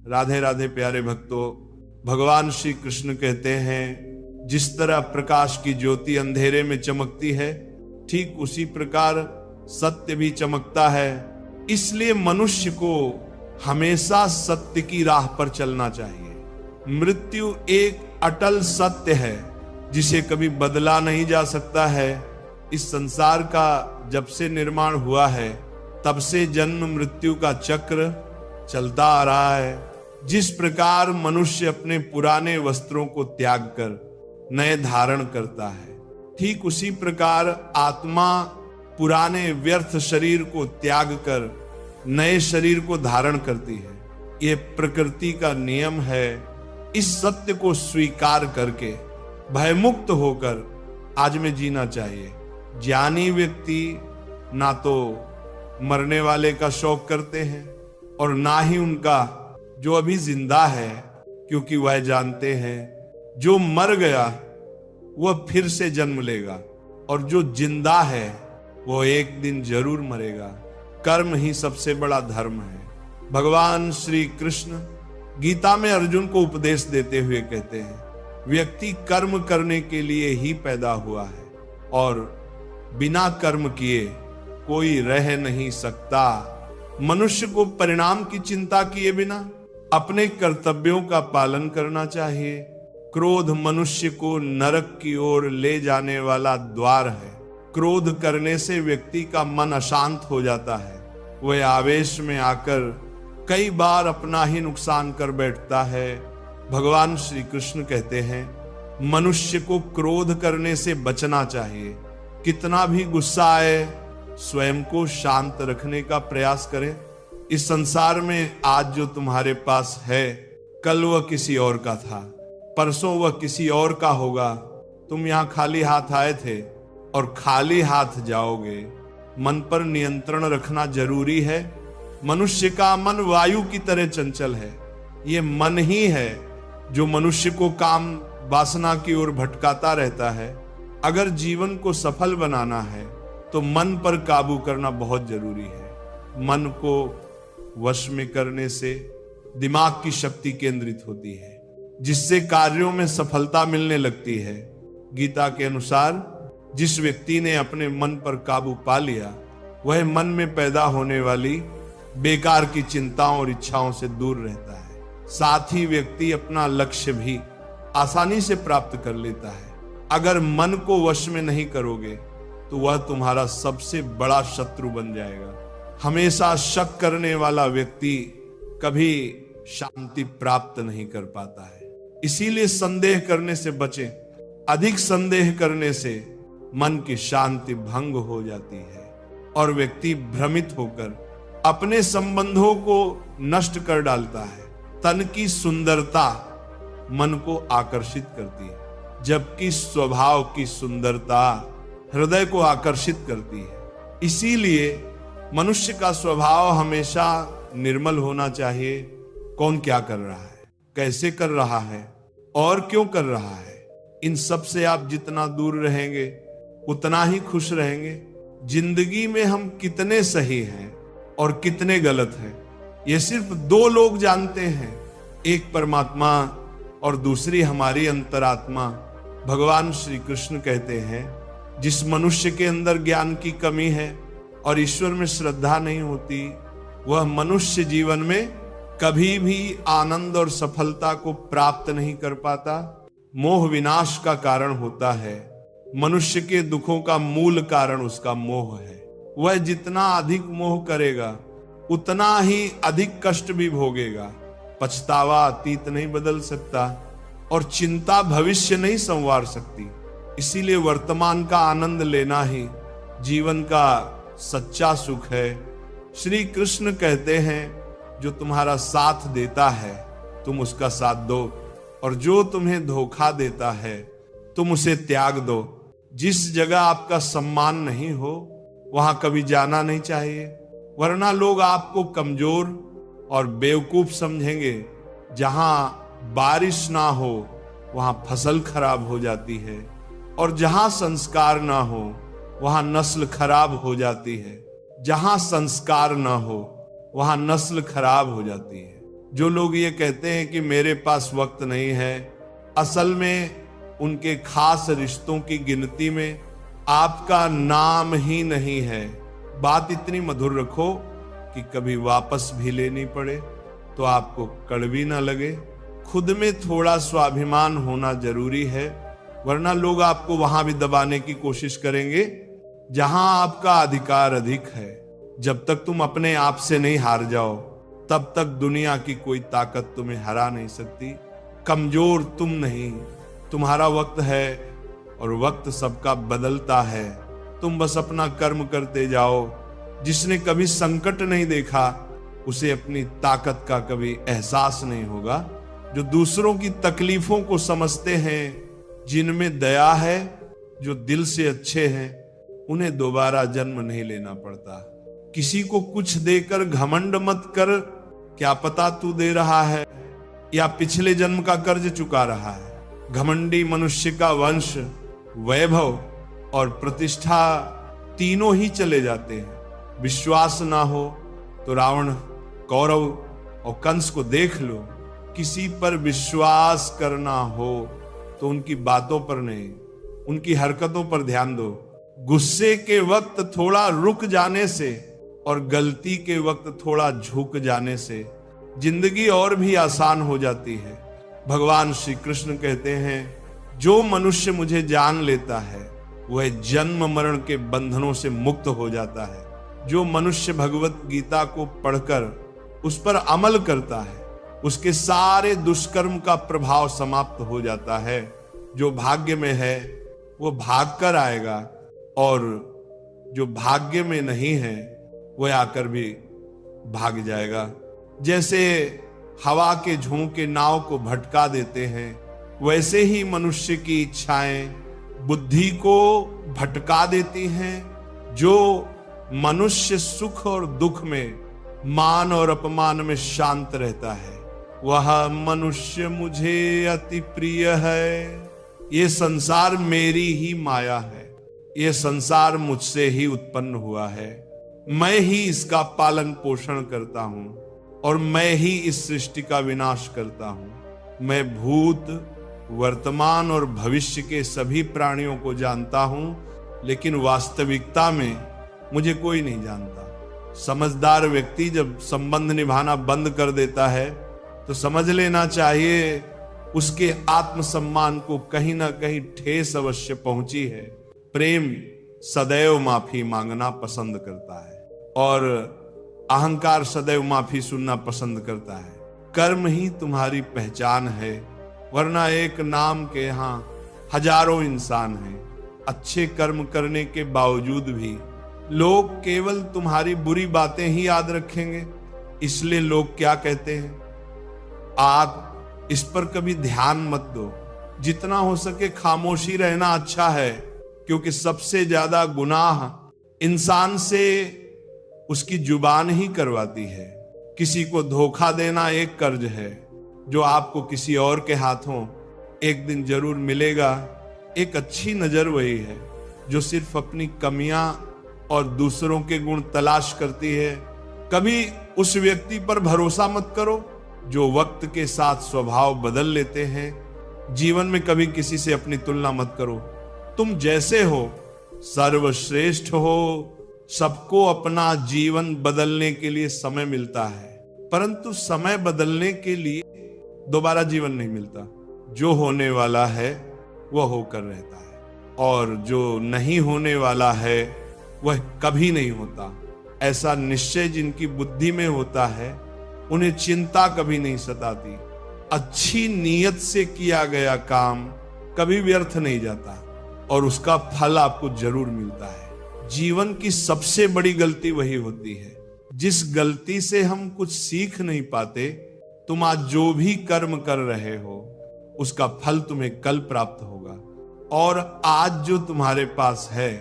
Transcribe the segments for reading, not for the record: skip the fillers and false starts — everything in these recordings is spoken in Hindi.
राधे राधे प्यारे भक्तों, भगवान श्री कृष्ण कहते हैं जिस तरह प्रकाश की ज्योति अंधेरे में चमकती है, ठीक उसी प्रकार सत्य भी चमकता है। इसलिए मनुष्य को हमेशा सत्य की राह पर चलना चाहिए। मृत्यु एक अटल सत्य है जिसे कभी बदला नहीं जा सकता है। इस संसार का जब से निर्माण हुआ है तब से जन्म मृत्यु का चक्र चलता आ रहा है। जिस प्रकार मनुष्य अपने पुराने वस्त्रों को त्याग कर नए धारण करता है, ठीक उसी प्रकार आत्मा पुराने व्यर्थ शरीर को त्याग कर नए शरीर को धारण करती है। यह प्रकृति का नियम है। इस सत्य को स्वीकार करके भयमुक्त होकर आज में जीना चाहिए। ज्ञानी व्यक्ति ना तो मरने वाले का शौक करते हैं और ना ही उनका जो अभी जिंदा है, क्योंकि वह जानते हैं जो मर गया वह फिर से जन्म लेगा और जो जिंदा है वो एक दिन जरूर मरेगा। कर्म ही सबसे बड़ा धर्म है। भगवान श्री कृष्ण गीता में अर्जुन को उपदेश देते हुए कहते हैं, व्यक्ति कर्म करने के लिए ही पैदा हुआ है और बिना कर्म किए कोई रह नहीं सकता। मनुष्य को परिणाम की चिंता किए बिना अपने कर्तव्यों का पालन करना चाहिए। क्रोध मनुष्य को नरक की ओर ले जाने वाला द्वार है। क्रोध करने से व्यक्ति का मन अशांत हो जाता है। वह आवेश में आकर कई बार अपना ही नुकसान कर बैठता है। भगवान श्री कृष्ण कहते हैं मनुष्य को क्रोध करने से बचना चाहिए। कितना भी गुस्सा आए, स्वयं को शांत रखने का प्रयास करें। इस संसार में आज जो तुम्हारे पास है, कल वह किसी और का था, परसों वह किसी और का होगा। तुम यहाँ खाली हाथ आए थे और खाली हाथ जाओगे। मन पर नियंत्रण रखना जरूरी है। मनुष्य का मन वायु की तरह चंचल है। ये मन ही है जो मनुष्य को काम वासना की ओर भटकाता रहता है। अगर जीवन को सफल बनाना है तो मन पर काबू करना बहुत जरूरी है। मन को वश में करने से दिमाग की शक्ति केंद्रित होती है, जिससे कार्यों में सफलता मिलने लगती है। गीता के अनुसार जिस व्यक्ति ने अपने मन पर काबू पा लिया, वह मन में पैदा होने वाली बेकार की चिंताओं और इच्छाओं से दूर रहता है। साथ ही व्यक्ति अपना लक्ष्य भी आसानी से प्राप्त कर लेता है। अगर मन को वश में नहीं करोगे तो वह तुम्हारा सबसे बड़ा शत्रु बन जाएगा। हमेशा शक करने वाला व्यक्ति कभी शांति प्राप्त नहीं कर पाता है। इसीलिए संदेह करने से बचें। अधिक संदेह करने से मन की शांति भंग हो जाती है और व्यक्ति भ्रमित होकर अपने संबंधों को नष्ट कर डालता है। तन की सुंदरता मन को आकर्षित करती है, जबकि स्वभाव की सुंदरता हृदय को आकर्षित करती है। इसीलिए मनुष्य का स्वभाव हमेशा निर्मल होना चाहिए। कौन क्या कर रहा है, कैसे कर रहा है और क्यों कर रहा है, इन सब से आप जितना दूर रहेंगे उतना ही खुश रहेंगे। जिंदगी में हम कितने सही हैं और कितने गलत हैं, ये सिर्फ दो लोग जानते हैं, एक परमात्मा और दूसरी हमारी अंतरात्मा। भगवान श्री कृष्ण कहते हैं जिस मनुष्य के अंदर ज्ञान की कमी है और ईश्वर में श्रद्धा नहीं होती, वह मनुष्य जीवन में कभी भी आनंद और सफलता को प्राप्त नहीं कर पाता। मोह विनाश का कारण होता है। मनुष्य के दुखों का मूल कारण उसका मोह है। वह जितना अधिक मोह करेगा उतना ही अधिक कष्ट भी भोगेगा। पछतावा अतीत नहीं बदल सकता और चिंता भविष्य नहीं संवार सकती। इसीलिए वर्तमान का आनंद लेना ही जीवन का सच्चा सुख है। श्री कृष्ण कहते हैं जो तुम्हारा साथ देता है तुम उसका साथ दो, और जो तुम्हें धोखा देता है तुम उसे त्याग दो। जिस जगह आपका सम्मान नहीं हो वहां कभी जाना नहीं चाहिए, वरना लोग आपको कमजोर और बेवकूफ समझेंगे। जहां बारिश ना हो वहां फसल खराब हो जाती है, और जहां संस्कार ना हो वहां नस्ल खराब हो जाती है। जहां संस्कार ना हो वहां नस्ल खराब हो जाती है। जो लोग ये कहते हैं कि मेरे पास वक्त नहीं है, असल में उनके खास रिश्तों की गिनती में आपका नाम ही नहीं है। बात इतनी मधुर रखो कि कभी वापस भी लेनी पड़े तो आपको कड़वी ना लगे। खुद में थोड़ा स्वाभिमान होना जरूरी है, वरना लोग आपको वहां भी दबाने की कोशिश करेंगे जहां आपका अधिकार अधिक है। जब तक तुम अपने आप से नहीं हार जाओ, तब तक दुनिया की कोई ताकत तुम्हें हरा नहीं सकती। कमजोर तुम नहीं, तुम्हारा वक्त है और वक्त सबका बदलता है। तुम बस अपना कर्म करते जाओ। जिसने कभी संकट नहीं देखा उसे अपनी ताकत का कभी एहसास नहीं होगा। जो दूसरों की तकलीफों को समझते हैं, जिनमें दया है, जो दिल से अच्छे हैं, उन्हें दोबारा जन्म नहीं लेना पड़ता। किसी को कुछ देकर घमंड मत कर, क्या पता तू दे रहा है या पिछले जन्म का कर्ज चुका रहा है। घमंडी मनुष्य का वंश, वैभव और प्रतिष्ठा तीनों ही चले जाते हैं। विश्वास ना हो तो रावण, कौरव और कंस को देख लो। किसी पर विश्वास करना हो तो उनकी बातों पर नहीं, उनकी हरकतों पर ध्यान दो। गुस्से के वक्त थोड़ा रुक जाने से और गलती के वक्त थोड़ा झुक जाने से जिंदगी और भी आसान हो जाती है। भगवान श्री कृष्ण कहते हैं, जो मनुष्य मुझे जान लेता है वह जन्म मरण के बंधनों से मुक्त हो जाता है। जो मनुष्य भगवत गीता को पढ़कर उस पर अमल करता है, उसके सारे दुष्कर्म का प्रभाव समाप्त हो जाता है। जो भाग्य में है वो भाग कर आएगा और जो भाग्य में नहीं है वह आकर भी भाग जाएगा। जैसे हवा के झोंके नाव को भटका देते हैं, वैसे ही मनुष्य की इच्छाएं बुद्धि को भटका देती हैं। जो मनुष्य सुख और दुख में, मान और अपमान में शांत रहता है, वह मनुष्य मुझे अति प्रिय है। ये संसार मेरी ही माया है, ये संसार मुझसे ही उत्पन्न हुआ है। मैं ही इसका पालन पोषण करता हूं और मैं ही इस सृष्टि का विनाश करता हूं। मैं भूत, वर्तमान और भविष्य के सभी प्राणियों को जानता हूं, लेकिन वास्तविकता में मुझे कोई नहीं जानता। समझदार व्यक्ति जब संबंध निभाना बंद कर देता है तो समझ लेना चाहिए उसके आत्मसम्मान को कहीं ना कहीं ठेस अवश्य पहुंची है। प्रेम सदैव माफी मांगना पसंद करता है और अहंकार सदैव माफी सुनना पसंद करता है। कर्म ही तुम्हारी पहचान है, वरना एक नाम के यहाँ हजारों इंसान हैं। अच्छे कर्म करने के बावजूद भी लोग केवल तुम्हारी बुरी बातें ही याद रखेंगे। इसलिए लोग क्या कहते हैं, आप इस पर कभी ध्यान मत दो। जितना हो सके खामोशी रहना अच्छा है, क्योंकि सबसे ज्यादा गुनाह इंसान से उसकी जुबान ही करवाती है। किसी को धोखा देना एक कर्ज है जो आपको किसी और के हाथों एक दिन जरूर मिलेगा। एक अच्छी नजर वही है जो सिर्फ अपनी कमियां और दूसरों के गुण तलाश करती है। कभी उस व्यक्ति पर भरोसा मत करो जो वक्त के साथ स्वभाव बदल लेते हैं। जीवन में कभी किसी से अपनी तुलना मत करो। तुम जैसे हो सर्वश्रेष्ठ हो। सबको अपना जीवन बदलने के लिए समय मिलता है, परंतु समय बदलने के लिए दोबारा जीवन नहीं मिलता। जो होने वाला है वह होकर रहता है और जो नहीं होने वाला है वह कभी नहीं होता। ऐसा निश्चय जिनकी बुद्धि में होता है उन्हें चिंता कभी नहीं सताती। अच्छी नीयत से किया गया काम कभी व्यर्थ नहीं जाता और उसका फल आपको जरूर मिलता है। जीवन की सबसे बड़ी गलती वही होती है जिस गलती से हम कुछ सीख नहीं पाते। तुम आज जो भी कर्म कर रहे हो उसका फल तुम्हें कल प्राप्त होगा, और आज जो तुम्हारे पास है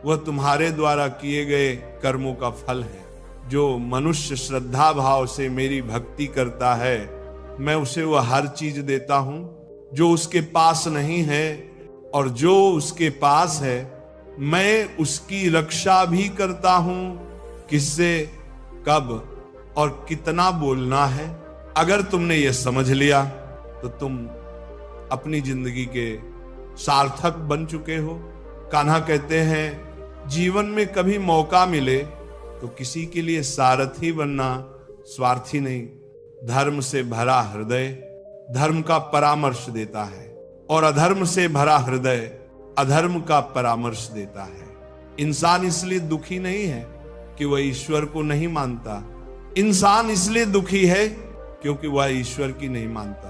वह तुम्हारे द्वारा किए गए कर्मों का फल है। जो मनुष्य श्रद्धा भाव से मेरी भक्ति करता है, मैं उसे वह हर चीज देता हूं जो उसके पास नहीं है, और जो उसके पास है मैं उसकी रक्षा भी करता हूं। किससे, कब और कितना बोलना है अगर तुमने ये समझ लिया तो तुम अपनी जिंदगी के सार्थक बन चुके हो। कान्हा कहते हैं जीवन में कभी मौका मिले तो किसी के लिए सारथी बनना, स्वार्थी नहीं। धर्म से भरा हृदय धर्म का परामर्श देता है और अधर्म से भरा हृदय अधर्म का परामर्श देता है। इंसान इसलिए दुखी नहीं है कि वह ईश्वर को नहीं मानता, इंसान इसलिए दुखी है क्योंकि वह ईश्वर की नहीं मानता।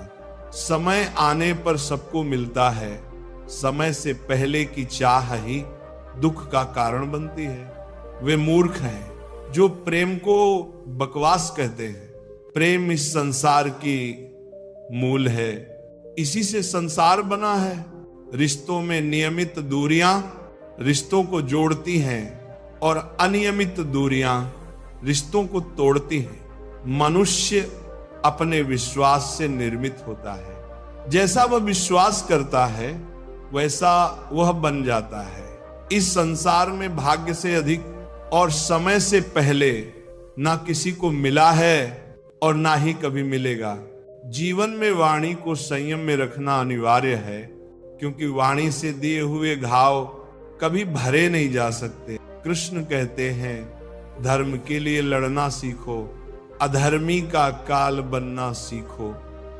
समय आने पर सबको मिलता है, समय से पहले की चाह ही दुख का कारण बनती है। वे मूर्ख हैं जो प्रेम को बकवास कहते हैं। प्रेम इस संसार की मूल है, इसी से संसार बना है। रिश्तों में नियमित दूरियां रिश्तों को जोड़ती हैं और अनियमित दूरियां रिश्तों को तोड़ती हैं। मनुष्य अपने विश्वास से निर्मित होता है। जैसा वह विश्वास करता है वैसा वह बन जाता है। इस संसार में भाग्य से अधिक और समय से पहले ना किसी को मिला है और ना ही कभी मिलेगा। जीवन में वाणी को संयम में रखना अनिवार्य है, क्योंकि वाणी से दिए हुए घाव कभी भरे नहीं जा सकते। कृष्ण कहते हैं धर्म के लिए लड़ना सीखो, अधर्मी का काल बनना सीखो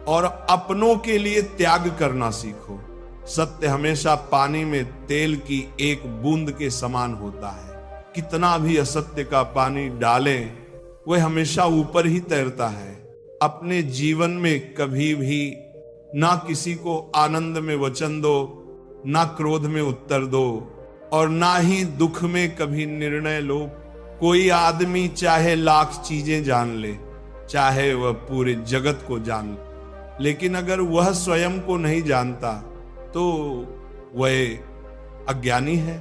और अपनों के लिए त्याग करना सीखो। सत्य हमेशा पानी में तेल की एक बूंद के समान होता है। कितना भी असत्य का पानी डालें वह हमेशा ऊपर ही तैरता है। अपने जीवन में कभी भी ना किसी को आनंद में वचन दो, ना क्रोध में उत्तर दो और ना ही दुख में कभी निर्णय लो। कोई आदमी चाहे लाख चीजें जान ले, चाहे वह पूरे जगत को जान ले, लेकिन अगर वह स्वयं को नहीं जानता तो वह अज्ञानी है।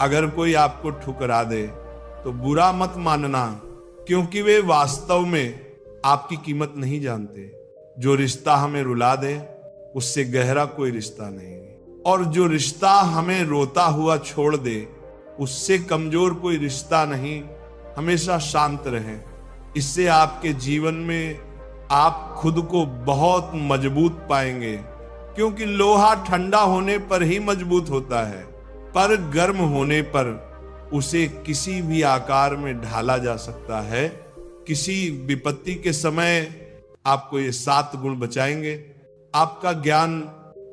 अगर कोई आपको ठुकरा दे तो बुरा मत मानना, क्योंकि वे वास्तव में आपकी कीमत नहीं जानते। जो रिश्ता हमें रुला दे उससे गहरा कोई रिश्ता नहीं, और जो रिश्ता हमें रोता हुआ छोड़ दे उससे कमजोर कोई रिश्ता नहीं। हमेशा शांत रहें, इससे आपके जीवन में आप खुद को बहुत मजबूत पाएंगे, क्योंकि लोहा ठंडा होने पर ही मजबूत होता है, पर गर्म होने पर उसे किसी भी आकार में ढाला जा सकता है। किसी विपत्ति के समय आपको ये 7 गुण बचाएंगे। आपका ज्ञान,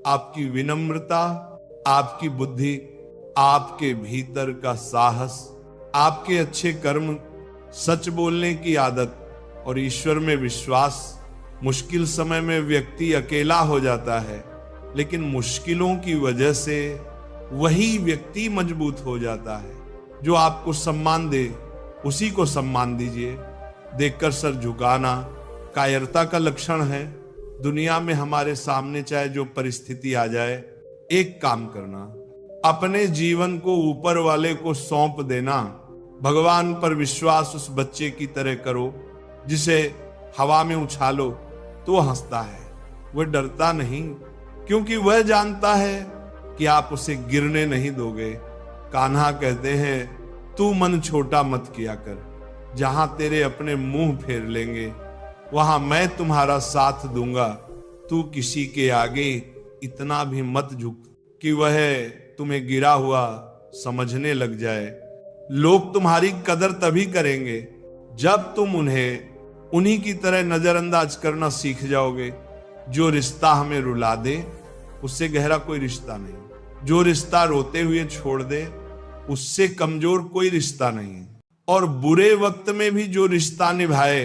आपकी विनम्रता, आपकी बुद्धि, आपके भीतर का साहस, आपके अच्छे कर्म, सच बोलने की आदत और ईश्वर में विश्वास। मुश्किल समय में व्यक्ति अकेला हो जाता है, लेकिन मुश्किलों की वजह से वही व्यक्ति मजबूत हो जाता है। जो आपको सम्मान दे उसी को सम्मान दीजिए। देखकर सर झुकाना कायरता का लक्षण है। दुनिया में हमारे सामने चाहे जो परिस्थिति आ जाए, एक काम करना, अपने जीवन को ऊपर वाले को सौंप देना। भगवान पर विश्वास उस बच्चे की तरह करो जिसे हवा में उछालो तो हंसता है, वह डरता नहीं, क्योंकि वह जानता है कि आप उसे गिरने नहीं दोगे। कान्हा कहते हैं तू मन छोटा मत किया कर, जहां तेरे अपने मुंह फेर लेंगे वहां मैं तुम्हारा साथ दूंगा। तू किसी के आगे इतना भी मत झुक कि वह तुम्हें गिरा हुआ समझने लग जाए। लोग तुम्हारी कदर तभी करेंगे जब तुम उन्हें उन्हीं की तरह नजरअंदाज करना सीख जाओगे। जो रिश्ता हमें रुला दे उससे गहरा कोई रिश्ता नहीं। जो रिश्ता रोते हुए छोड़ दे उससे कमजोर कोई रिश्ता नहीं। और बुरे वक्त में भी जो रिश्ता निभाए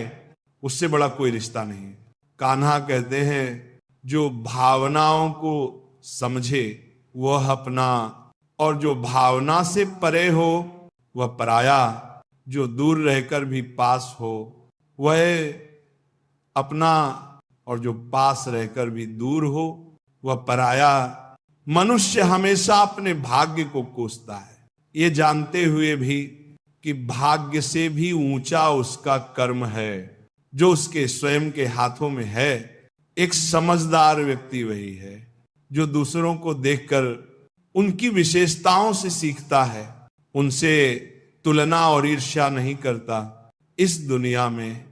उससे बड़ा कोई रिश्ता नहीं। कान्हा कहते हैं जो भावनाओं को समझे वह अपना, और जो भावना से परे हो वह पराया। जो दूर रहकर भी पास हो वह अपना, और जो पास रहकर भी दूर हो वह पराया। मनुष्य हमेशा अपने भाग्य को कोसता है, ये जानते हुए भी कि भाग्य से भी ऊंचा उसका कर्म है जो उसके स्वयं के हाथों में है। एक समझदार व्यक्ति वही है जो दूसरों को देखकर उनकी विशेषताओं से सीखता है, उनसे तुलना और ईर्ष्या नहीं करता। इस दुनिया में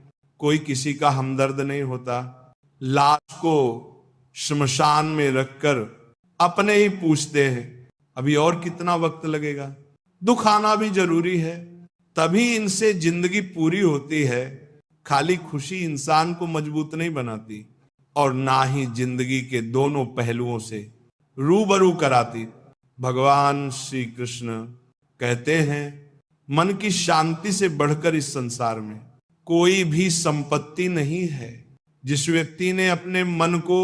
कोई किसी का हमदर्द नहीं होता। लाश को श्मशान में रखकर अपने ही पूछते हैं अभी और कितना वक्त लगेगा। दुख आना भी जरूरी है, तभी इनसे जिंदगी पूरी होती है। खाली खुशी इंसान को मजबूत नहीं बनाती और ना ही जिंदगी के दोनों पहलुओं से रूबरू कराती। भगवान श्री कृष्ण कहते हैं मन की शांति से बढ़कर इस संसार में कोई भी संपत्ति नहीं है। जिस व्यक्ति ने अपने मन को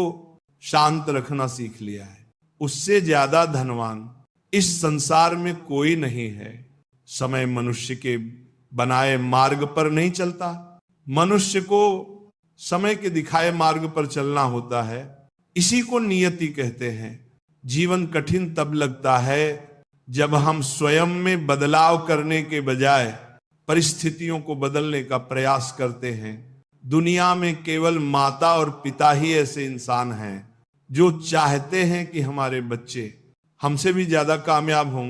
शांत रखना सीख लिया है, उससे ज्यादा धनवान इस संसार में कोई नहीं है। समय मनुष्य के बनाए मार्ग पर नहीं चलता, मनुष्य को समय के दिखाए मार्ग पर चलना होता है। इसी को नियति कहते हैं। जीवन कठिन तब लगता है जब हम स्वयं में बदलाव करने के बजाय परिस्थितियों को बदलने का प्रयास करते हैं। दुनिया में केवल माता और पिता ही ऐसे इंसान हैं जो चाहते हैं कि हमारे बच्चे हमसे भी ज्यादा कामयाब हों।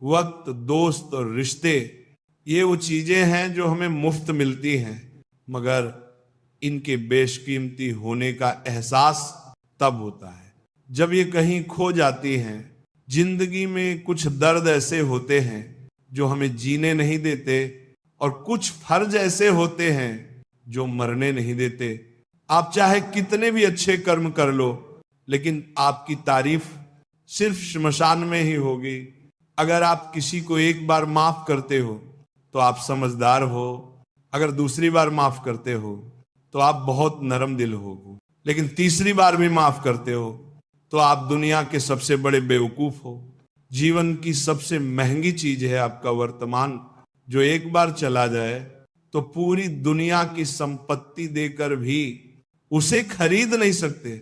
वक्त, दोस्त और रिश्ते ये वो चीजें हैं जो हमें मुफ्त मिलती हैं, मगर इनके बेशकीमती होने का एहसास तब होता है जब ये कहीं खो जाती हैं। जिंदगी में कुछ दर्द ऐसे होते हैं जो हमें जीने नहीं देते और कुछ फर्ज ऐसे होते हैं जो मरने नहीं देते। आप चाहे कितने भी अच्छे कर्म कर लो, लेकिन आपकी तारीफ सिर्फ श्मशान में ही होगी। अगर आप किसी को एक बार माफ करते हो तो आप समझदार हो, अगर दूसरी बार माफ करते हो तो आप बहुत नरम दिल हो, लेकिन तीसरी बार भी माफ करते हो तो आप दुनिया के सबसे बड़े बेवकूफ हो। जीवन की सबसे महंगी चीज है आपका वर्तमान, जो एक बार चला जाए तो पूरी दुनिया की संपत्ति देकर भी उसे खरीद नहीं सकते।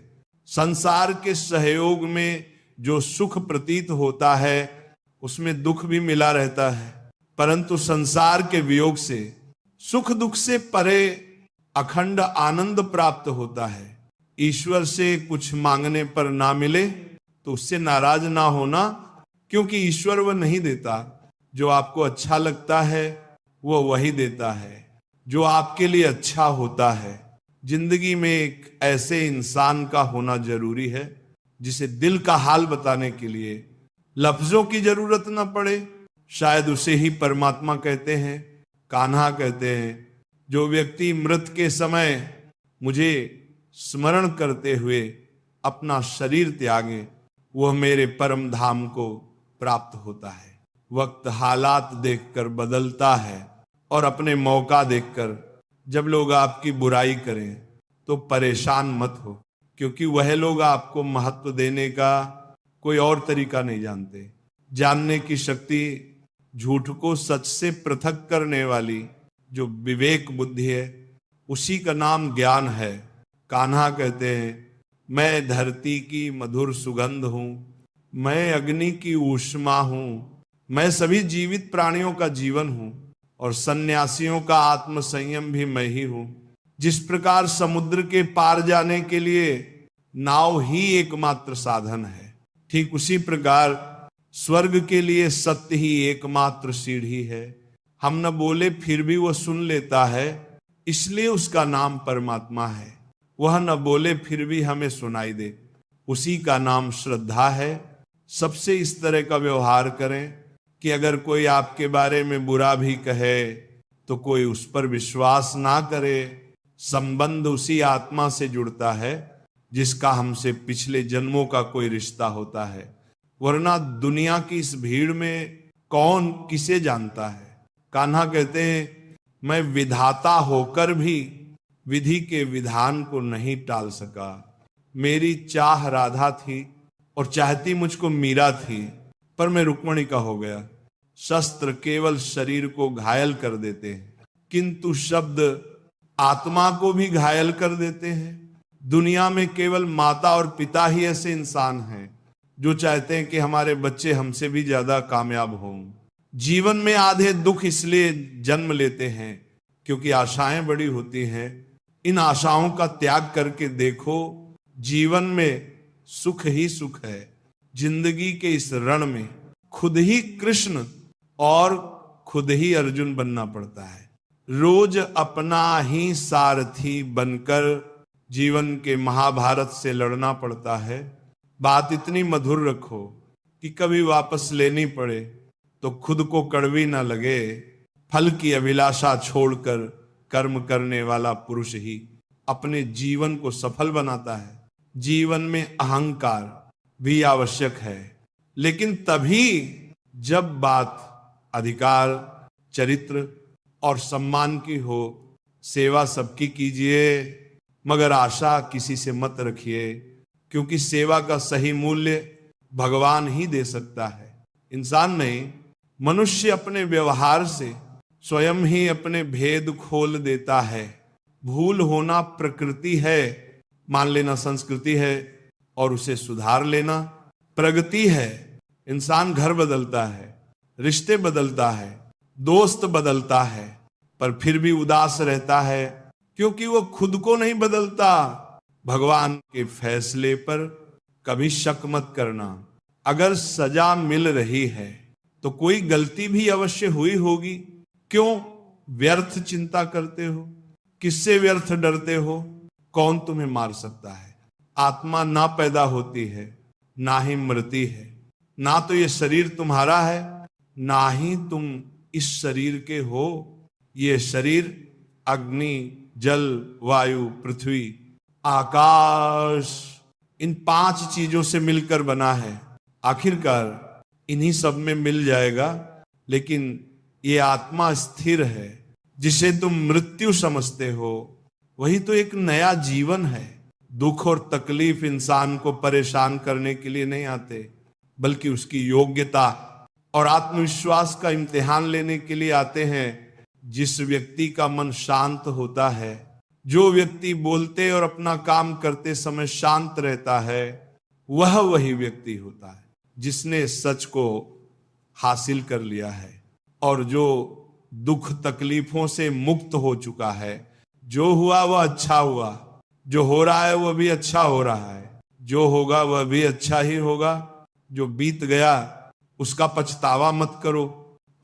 संसार के सहयोग में जो सुख प्रतीत होता है उसमें दुख भी मिला रहता है, परंतु संसार के वियोग से सुख दुख से परे अखंड आनंद प्राप्त होता है। ईश्वर से कुछ मांगने पर ना मिले तो उससे नाराज ना होना, क्योंकि ईश्वर वह नहीं देता। जो आपको अच्छा लगता है वो वही देता है जो आपके लिए अच्छा होता है। जिंदगी में एक ऐसे इंसान का होना जरूरी है जिसे दिल का हाल बताने के लिए लफ्जों की जरूरत ना पड़े। शायद उसे ही परमात्मा कहते हैं, कान्हा कहते हैं। जो व्यक्ति मृत के समय मुझे स्मरण करते हुए अपना शरीर त्यागे, वह मेरे परम धाम को प्राप्त होता है। वक्त हालात देखकर बदलता है और अपने मौका देखकर जब लोग आपकी बुराई करें तो परेशान मत हो, क्योंकि वह लोग आपको महत्व देने का कोई और तरीका नहीं जानते। जानने की शक्ति, झूठ को सच से पृथक करने वाली जो विवेक बुद्धि है, उसी का नाम ज्ञान है। कान्हा कहते हैं, मैं धरती की मधुर सुगंध हूं, मैं अग्नि की ऊष्मा हूं, मैं सभी जीवित प्राणियों का जीवन हूं और सन्यासियों का आत्म संयम भी मैं ही हूं। जिस प्रकार समुद्र के पार जाने के लिए नाव ही एकमात्र साधन है, ठीक उसी प्रकार स्वर्ग के लिए सत्य ही एकमात्र सीढ़ी है। हम न बोले फिर भी वह सुन लेता है, इसलिए उसका नाम परमात्मा है। वह न बोले फिर भी हमें सुनाई दे, उसी का नाम श्रद्धा है। सबसे इस तरह का व्यवहार करें कि अगर कोई आपके बारे में बुरा भी कहे तो कोई उस पर विश्वास ना करे। संबंध उसी आत्मा से जुड़ता है जिसका हमसे पिछले जन्मों का कोई रिश्ता होता है, वरना दुनिया की इस भीड़ में कौन किसे जानता है। कान्हा कहते हैं, मैं विधाता होकर भी विधि के विधान को नहीं टाल सका। मेरी चाह राधा थी और चाहती मुझको मीरा थी, पर मैं रुक्मणी का हो गया। शस्त्र केवल शरीर को घायल कर देते हैं, किंतु शब्द आत्मा को भी घायल कर देते हैं। दुनिया में केवल माता और पिता ही ऐसे इंसान हैं जो चाहते हैं कि हमारे बच्चे हमसे भी ज्यादा कामयाब हों। जीवन में आधे दुख इसलिए जन्म लेते हैं क्योंकि आशाएं बड़ी होती हैं। इन आशाओं का त्याग करके देखो, जीवन में सुख ही सुख है। जिंदगी के इस रण में खुद ही कृष्ण और खुद ही अर्जुन बनना पड़ता है। रोज अपना ही सारथी बनकर जीवन के महाभारत से लड़ना पड़ता है। बात इतनी मधुर रखो कि कभी वापस लेनी पड़े तो खुद को कड़वी ना लगे। फल की अभिलाषा छोड़कर कर्म करने वाला पुरुष ही अपने जीवन को सफल बनाता है। जीवन में अहंकार भी आवश्यक है, लेकिन तभी जब बात अधिकार, चरित्र और सम्मान की हो। सेवा सबकी कीजिए, मगर आशा किसी से मत रखिए, क्योंकि सेवा का सही मूल्य भगवान ही दे सकता है। इंसान नहीं, मनुष्य अपने व्यवहार से स्वयं ही अपने भेद खोल देता है। भूल होना प्रकृति है, मान लेना संस्कृति है, और उसे सुधार लेना प्रगति है। इंसान घर बदलता है, रिश्ते बदलता है, दोस्त बदलता है, पर फिर भी उदास रहता है, क्योंकि वो खुद को नहीं बदलता। भगवान के फैसले पर कभी शक मत करना। अगर सजा मिल रही है तो कोई गलती भी अवश्य हुई होगी। क्यों व्यर्थ चिंता करते हो? किससे व्यर्थ डरते हो? कौन तुम्हें मार सकता है? आत्मा ना पैदा होती है, ना ही मरती है। ना तो ये शरीर तुम्हारा है, ना ही तुम इस शरीर के हो। ये शरीर अग्नि, जल, वायु, पृथ्वी, आकाश, इन 5 चीजों से मिलकर बना है। आखिरकार इन्हीं सब में मिल जाएगा, लेकिन ये आत्मा स्थिर है। जिसे तुम मृत्यु समझते हो वही तो एक नया जीवन है। दुख और तकलीफ इंसान को परेशान करने के लिए नहीं आते, बल्कि उसकी योग्यता और आत्मविश्वास का इम्तिहान लेने के लिए आते हैं। जिस व्यक्ति का मन शांत होता है, जो व्यक्ति बोलते और अपना काम करते समय शांत रहता है, वह वही व्यक्ति होता है जिसने सच को हासिल कर लिया है और जो दुख तकलीफों से मुक्त हो चुका है। जो हुआ वह अच्छा हुआ, जो हो रहा है वह भी अच्छा हो रहा है, जो होगा वह भी अच्छा ही होगा। जो बीत गया उसका पछतावा मत करो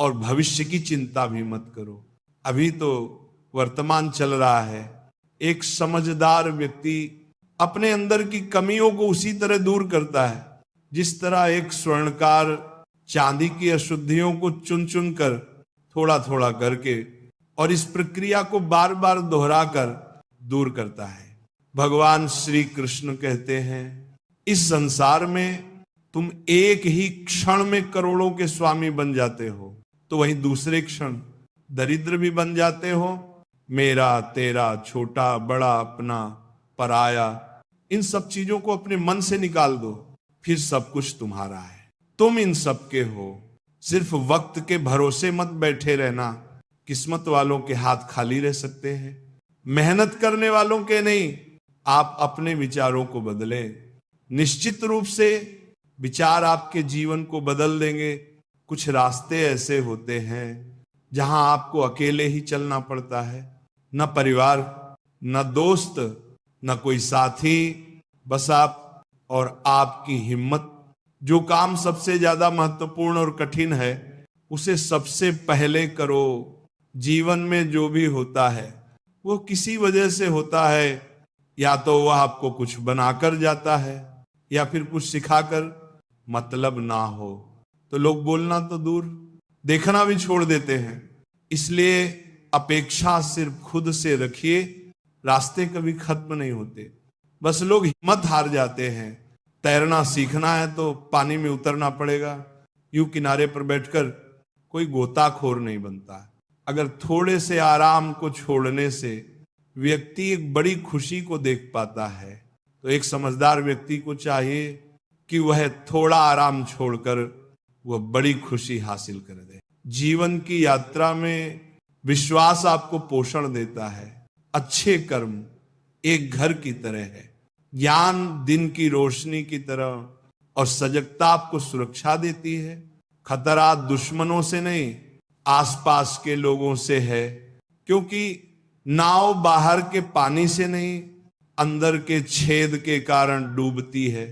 और भविष्य की चिंता भी मत करो। अभी तो वर्तमान चल रहा है। एक समझदार व्यक्ति अपने अंदर की कमियों को उसी तरह दूर करता है जिस तरह एक स्वर्णकार चांदी की अशुद्धियों को चुन चुन कर, थोड़ा थोड़ा करके, और इस प्रक्रिया को बार बार दोहराकर दूर करता है। भगवान श्री कृष्ण कहते हैं, इस संसार में तुम एक ही क्षण में करोड़ों के स्वामी बन जाते हो, तो वहीं दूसरे क्षण दरिद्र भी बन जाते हो। मेरा, तेरा, छोटा, बड़ा, अपना, पराया, इन सब चीजों को अपने मन से निकाल दो, फिर सब कुछ तुम्हारा है। तुम इन सब के हो। सिर्फ वक्त के भरोसे मत बैठे रहना। किस्मत वालों के हाथ खाली रह सकते हैं, मेहनत करने वालों के नहीं। आप अपने विचारों को बदलें। निश्चित रूप से विचार आपके जीवन को बदल देंगे। कुछ रास्ते ऐसे होते हैं जहां आपको अकेले ही चलना पड़ता है। न परिवार, न दोस्त, न कोई साथी, बस आप और आपकी हिम्मत। जो काम सबसे ज्यादा महत्वपूर्ण और कठिन है उसे सबसे पहले करो। जीवन में जो भी होता है वो किसी वजह से होता है। या तो वह आपको कुछ बनाकर जाता है या फिर कुछ सिखाकर। मतलब ना हो तो लोग बोलना तो दूर, देखना भी छोड़ देते हैं। इसलिए अपेक्षा सिर्फ खुद से रखिए। रास्ते कभी खत्म नहीं होते, बस लोग हिम्मत हार जाते हैं। तैरना सीखना है तो पानी में उतरना पड़ेगा। यूं किनारे पर बैठकर कोई गोताखोर नहीं बनता। अगर थोड़े से आराम को छोड़ने से व्यक्ति एक बड़ी खुशी को देख पाता है, तो एक समझदार व्यक्ति को चाहिए कि वह थोड़ा आराम छोड़कर वह बड़ी खुशी हासिल कर दे। जीवन की यात्रा में विश्वास आपको पोषण देता है। अच्छे कर्म एक घर की तरह है, ज्ञान दिन की रोशनी की तरह, और सजगता आपको सुरक्षा देती है। खतरा दुश्मनों से नहीं, आसपास के लोगों से है, क्योंकि नाव बाहर के पानी से नहीं, अंदर के छेद के कारण डूबती है।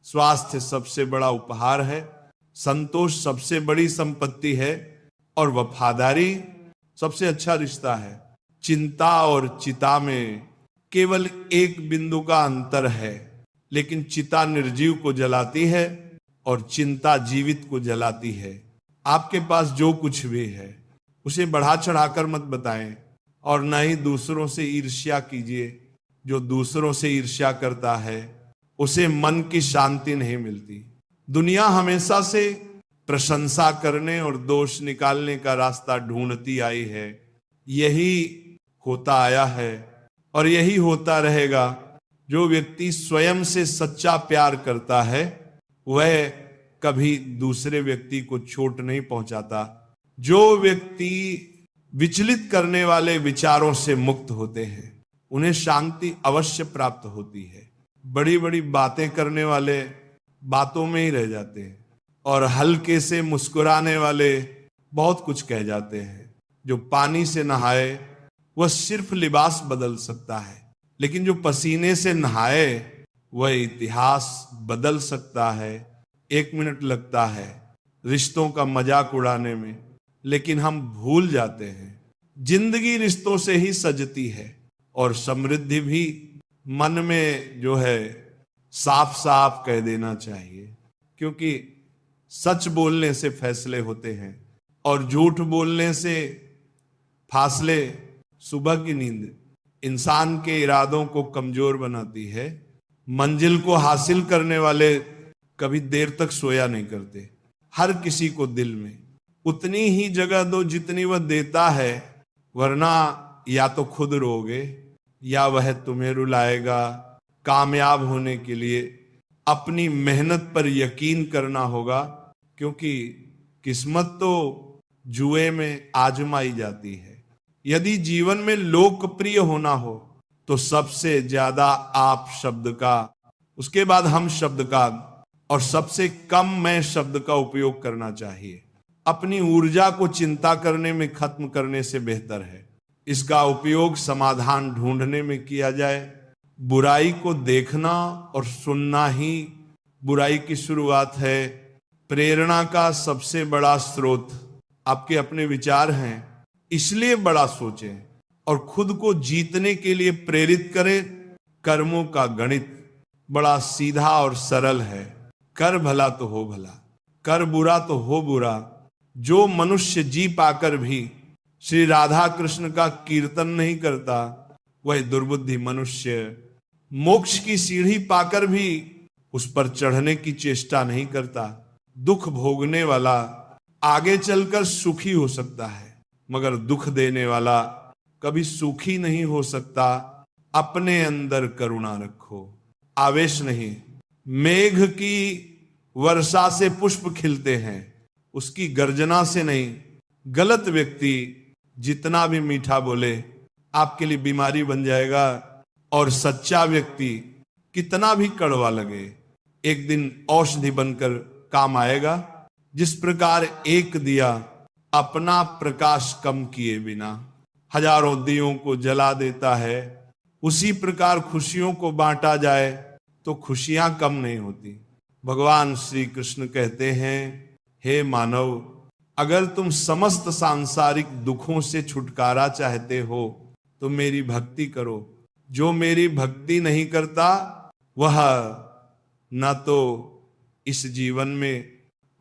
स्वास्थ्य सबसे बड़ा उपहार है, संतोष सबसे बड़ी संपत्ति है, और वफादारी सबसे अच्छा रिश्ता है। चिंता और चिता में केवल एक बिंदु का अंतर है, लेकिन चिता निर्जीव को जलाती है और चिंता जीवित को जलाती है। आपके पास जो कुछ भी है उसे बढ़ा चढ़ाकर मत बताएं, और न ही दूसरों से ईर्ष्या कीजिए। जो दूसरों से ईर्ष्या करता है उसे मन की शांति नहीं मिलती। दुनिया हमेशा से प्रशंसा करने और दोष निकालने का रास्ता ढूंढती आई है। यही होता आया है और यही होता रहेगा। जो व्यक्ति स्वयं से सच्चा प्यार करता है वह कभी दूसरे व्यक्ति को चोट नहीं पहुंचाता। जो व्यक्ति विचलित करने वाले विचारों से मुक्त होते हैं उन्हें शांति अवश्य प्राप्त होती है। बड़ी बड़ी बातें करने वाले बातों में ही रह जाते हैं, और हल्के से मुस्कुराने वाले बहुत कुछ कह जाते हैं। जो पानी से नहाए वह सिर्फ लिबास बदल सकता है, लेकिन जो पसीने से नहाए वह इतिहास बदल सकता है। 1 मिनट लगता है रिश्तों का मजाक उड़ाने में, लेकिन हम भूल जाते हैं जिंदगी रिश्तों से ही सजती है। और समृद्धि भी मन में जो है साफ साफ कह देना चाहिए, क्योंकि सच बोलने से फैसले होते हैं और झूठ बोलने से फासले। सुबह की नींद इंसान के इरादों को कमजोर बनाती है। मंजिल को हासिल करने वाले कभी देर तक सोया नहीं करते। हर किसी को दिल में उतनी ही जगह दो जितनी वह देता है, वरना या तो खुद रोगे या वह तुम्हें रुलाएगा। कामयाब होने के लिए अपनी मेहनत पर यकीन करना होगा, क्योंकि किस्मत तो जुए में आजमाई जाती है। यदि जीवन में लोकप्रिय होना हो तो सबसे ज्यादा आप शब्द का, उसके बाद हम शब्द का, और सबसे कम मैं शब्द का उपयोग करना चाहिए। अपनी ऊर्जा को चिंता करने में खत्म करने से बेहतर है इसका उपयोग समाधान ढूंढने में किया जाए। बुराई को देखना और सुनना ही बुराई की शुरुआत है। प्रेरणा का सबसे बड़ा स्रोत आपके अपने विचार हैं, इसलिए बड़ा सोचें और खुद को जीतने के लिए प्रेरित करें। कर्मों का गणित बड़ा सीधा और सरल है। कर भला तो हो भला, कर बुरा तो हो बुरा। जो मनुष्य जी पाकर भी श्री राधा कृष्ण का कीर्तन नहीं करता वह दुर्बुद्धि मनुष्य। मोक्ष की सीढ़ी पाकर भी उस पर चढ़ने की चेष्टा नहीं करता। दुख भोगने वाला आगे चलकर सुखी हो सकता है, मगर दुख देने वाला कभी सुखी नहीं हो सकता। अपने अंदर करुणा रखो, आवेश नहीं। मेघ की वर्षा से पुष्प खिलते हैं, उसकी गर्जना से नहीं। गलत व्यक्ति जितना भी मीठा बोले आपके लिए बीमारी बन जाएगा, और सच्चा व्यक्ति कितना भी कड़वा लगे एक दिन औषधि बनकर काम आएगा। जिस प्रकार एक दिया अपना प्रकाश कम किए बिना हजारों दियों को जला देता है, उसी प्रकार खुशियों को बांटा जाए तो खुशियां कम नहीं होती। भगवान श्री कृष्ण कहते हैं, हे मानव, अगर तुम समस्त सांसारिक दुखों से छुटकारा चाहते हो तो मेरी भक्ति करो। जो मेरी भक्ति नहीं करता वह न तो इस जीवन में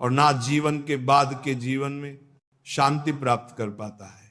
और ना जीवन के बाद के जीवन में शांति प्राप्त कर पाता है।